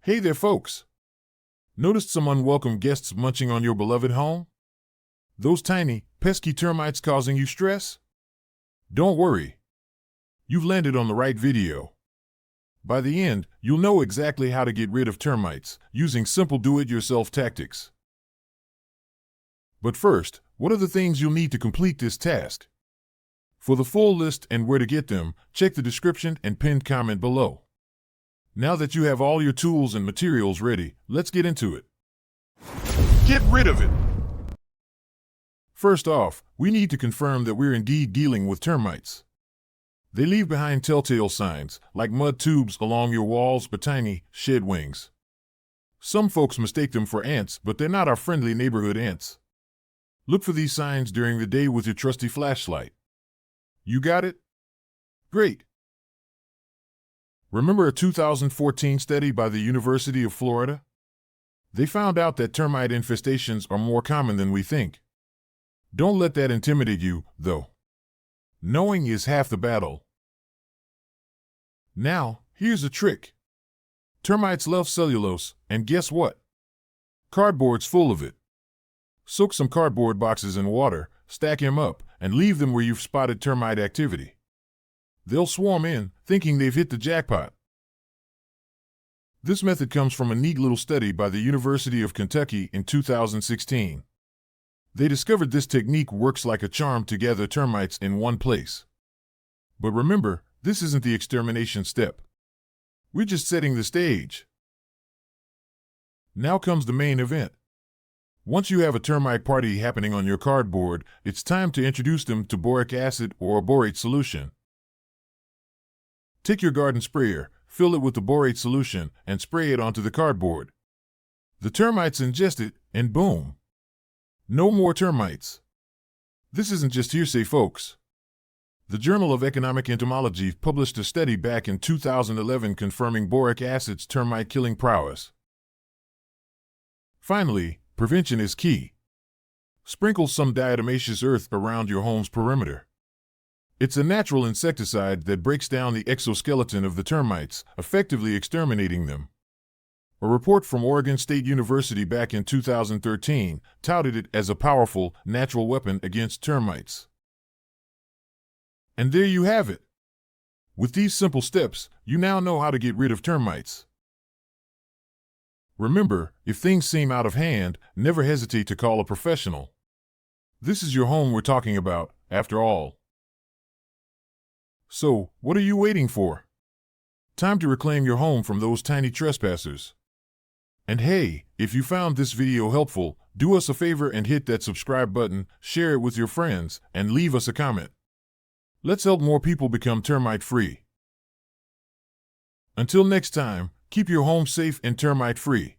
Hey there, folks. Noticed some unwelcome guests munching on your beloved home? Those tiny, pesky termites causing you stress? Don't worry. You've landed on the right video. By the end, you'll know exactly how to get rid of termites using simple do-it-yourself tactics. But first, what are the things you'll need to complete this task? For the full list and where to get them, check the description and pinned comment below. Now that you have all your tools and materials ready, let's get into it. Get rid of it! First off, we need to confirm that we're indeed dealing with termites. They leave behind telltale signs, like mud tubes along your walls or tiny, shed wings. Some folks mistake them for ants, but they're not our friendly neighborhood ants. Look for these signs during the day with your trusty flashlight. You got it? Great! Remember a 2014 study by the University of Florida? They found out that termite infestations are more common than we think. Don't let that intimidate you, though. Knowing is half the battle. Now, here's a trick. Termites love cellulose, and guess what? Cardboard's full of it. Soak some cardboard boxes in water, stack them up, and leave them where you've spotted termite activity. They'll swarm in, thinking they've hit the jackpot. This method comes from a neat little study by the University of Kentucky in 2016. They discovered this technique works like a charm to gather termites in one place. But remember, this isn't the extermination step. We're just setting the stage. Now comes the main event. Once you have a termite party happening on your cardboard, it's time to introduce them to boric acid or a borate solution. Take your garden sprayer, fill it with the borate solution, and spray it onto the cardboard. The termites ingest it, and boom! No more termites. This isn't just hearsay, folks. The Journal of Economic Entomology published a study back in 2011 confirming boric acid's termite-killing prowess. Finally, prevention is key. Sprinkle some diatomaceous earth around your home's perimeter. It's a natural insecticide that breaks down the exoskeleton of the termites, effectively exterminating them. A report from Oregon State University back in 2013 touted it as a powerful, natural weapon against termites. And there you have it. With these simple steps, you now know how to get rid of termites. Remember, if things seem out of hand, never hesitate to call a professional. This is your home we're talking about, after all. So, what are you waiting for? Time to reclaim your home from those tiny trespassers. And hey, if you found this video helpful, do us a favor and hit that subscribe button, share it with your friends, and leave us a comment. Let's help more people become termite-free. Until next time, keep your home safe and termite-free.